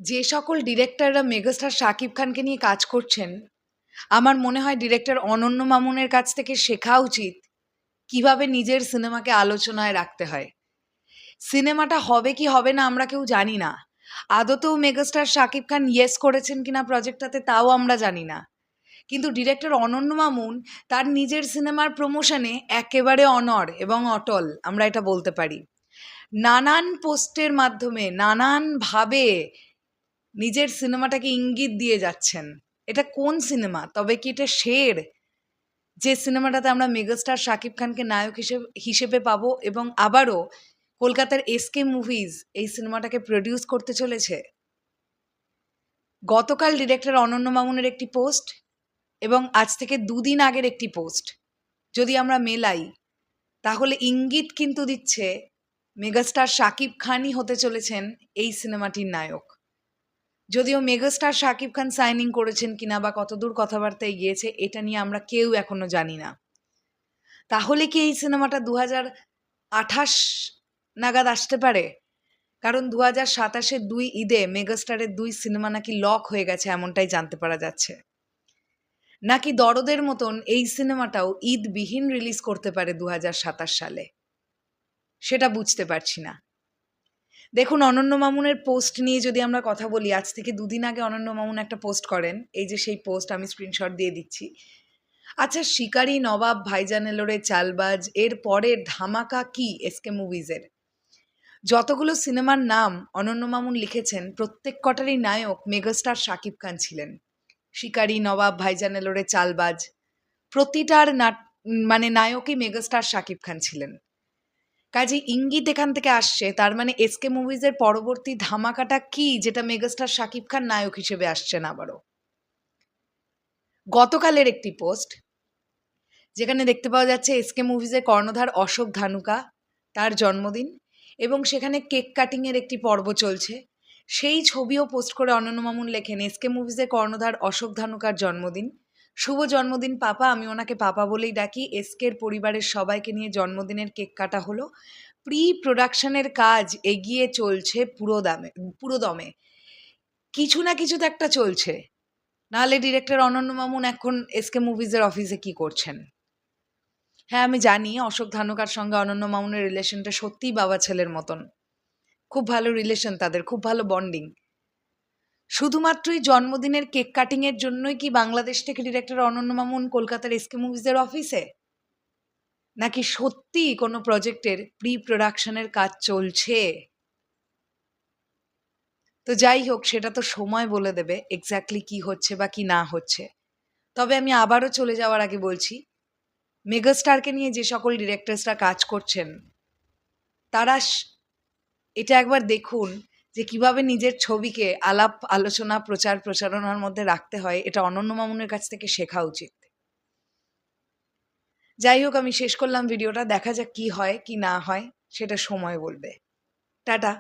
যে সকল ডিরেক্টররা মেগাস্টার শাকিব খানকে নিয়ে কাজ করছেন, আমার মনে হয় ডিরেক্টর অনন্য মামুনের কাছ থেকে শেখা উচিত কিভাবে নিজের সিনেমাকে আলোচনায় রাখতে হয়। সিনেমাটা হবে কি হবে না আমরা কেউ জানি না। আদতেও মেগাস্টার শাকিব খান ইয়েস করেছেন কিনা প্রজেক্টটাতে তাও আমরা জানি না। কিন্তু ডিরেক্টর অনন্য মামুন তার নিজের সিনেমার প্রমোশনে একেবারে অনড় এবং অটল, আমরা এটা বলতে পারি। নানান পোস্টের মাধ্যমে নানানভাবে নিজের সিনেমাটাকে ইঙ্গিত দিয়ে যাচ্ছেন। এটা কোন সিনেমা? তবে কি এটা শের, যে সিনেমাটাতে আমরা মেগাস্টার শাকিব খানকে নায়ক হিসেবে পাবো এবং আবারও কলকাতার এসকে মুভিজ এই সিনেমাটাকে প্রডিউস করতে চলেছে? গতকাল ডিরেক্টর অনন্য মামুনের একটি পোস্ট এবং আজ থেকে 2 দিন আগের একটি পোস্ট যদি আমরা মেলাই, তাহলে ইঙ্গিত কিন্তু দিচ্ছে মেগাস্টার শাকিব খানই হতে চলেছেন এই সিনেমাটির নায়ক। যদিও মেগাস্টার শাকিব খান সাইনিং করেছেন কিনা বা কতদূর কথাবার্তায় গিয়েছে এটা নিয়ে আমরা কেউ এখনো জানি না। তাহলে কি এই সিনেমাটা 2028 নাগাদ আসতে পারে? কারণ 2027-এর 2 ঈদে মেগাস্টারের 2 সিনেমা নাকি লক হয়ে গেছে, এমনটাই জানতে পারা যাচ্ছে। নাকি দরদের মতন এই সিনেমাটাও ঈদবিহীন রিলিজ করতে পারে 2027 সালে, সেটা বুঝতে পারছি না। দেখুন, অনন্য মামুনের পোস্ট নিয়ে যদি আমরা কথা বলি, আজ থেকে 2 দিন আগে অনন্য মামুন একটা পোস্ট করেন, এই যে সেই পোস্ট, আমি স্ক্রিনশট দিয়ে দিচ্ছি। আচ্ছা, শিকারি, নবাব, ভাইজান এলোরে, চালবাজ, এর পরের ধামাকা কি এসকে মুভিজের? যতগুলো সিনেমার নাম অনন্য মামুন লিখেছেন প্রত্যেক কটারই নায়ক মেগাস্টার শাকিব খান ছিলেন। শিকারি, নবাব, ভাইজান এলোরে, চালবাজ, প্রতিটার মানে নায়কই মেগাস্টার শাকিব খান ছিলেন। কাজে ইঙ্গিত এখান থেকে আসছে, তার মানে এসকে মুভিজের পরবর্তী ধামাকাটা কি যেটা মেগাস্টার শাকিব খান নায়ক হিসেবে আসছেন আবারও। গতকালের একটি পোস্ট যেখানে দেখতে পাওয়া যাচ্ছে এসকে মুভিজের কর্ণধার অশোক ধানুকা, তার জন্মদিন, এবং সেখানে কেক কাটিংয়ের একটি পর্ব চলছে। সেই ছবিও পোস্ট করে অনন্য মামুন লেখেন, এসকে মুভিজের কর্ণধার অশোক ধানুকার জন্মদিন, শুভ জন্মদিন পাপা, আমি ওনাকে পাপা বলেই ডাকি। এসকের পরিবারের সবাইকে নিয়ে জন্মদিনের কেক কাটা হলো। প্রি প্রোডাকশনের কাজ এগিয়ে চলছে পুরোদমে। কিছু না কিছু তো একটা চলছে, নাহলে ডিরেক্টর অনন্য মামুন এখন এসকে মুভিজের অফিসে কি করছেন? হ্যাঁ, আমি জানি অশোক ধানুকার সঙ্গে অনন্য মামুনের রিলেশনটা সত্যিই বাবা ছেলের মতন। খুব ভালো রিলেশন তাদের, খুব ভালো বন্ডিং। শুধুমাত্রই জন্মদিনের কেক কাটিংয়ের জন্যই কি বাংলাদেশ থেকে ডিরেক্টর অনন্য মামুন কলকাতার এসকে মুভিজের অফিসে? নাকি সত্যি কোনো প্রজেক্টের প্রি প্রোডাকশনের কাজ চলছে? তো যাই হোক, সেটা তো সময় বলে দেবে এক্স্যাক্টলি কি হচ্ছে বা কি না হচ্ছে। তবে আমি আবারও চলে যাওয়ার আগে বলছি, মেগাস্টারকে নিয়ে যে সকল ডিরেক্টরসরা কাজ করছেন তারা এটা একবার দেখুন যে কিভাবে নিজের ছবিকে আলাপ আলোচনা প্রচার প্রচারণার মধ্যে রাখতে হয়। এটা অনন্য মামুনের কাছ থেকে শেখা উচিত। যাই হোক, আমি শেষ করলাম ভিডিওটা। দেখা যাক কি হয় কি না হয়, সেটা সময় বলবে। টাটা।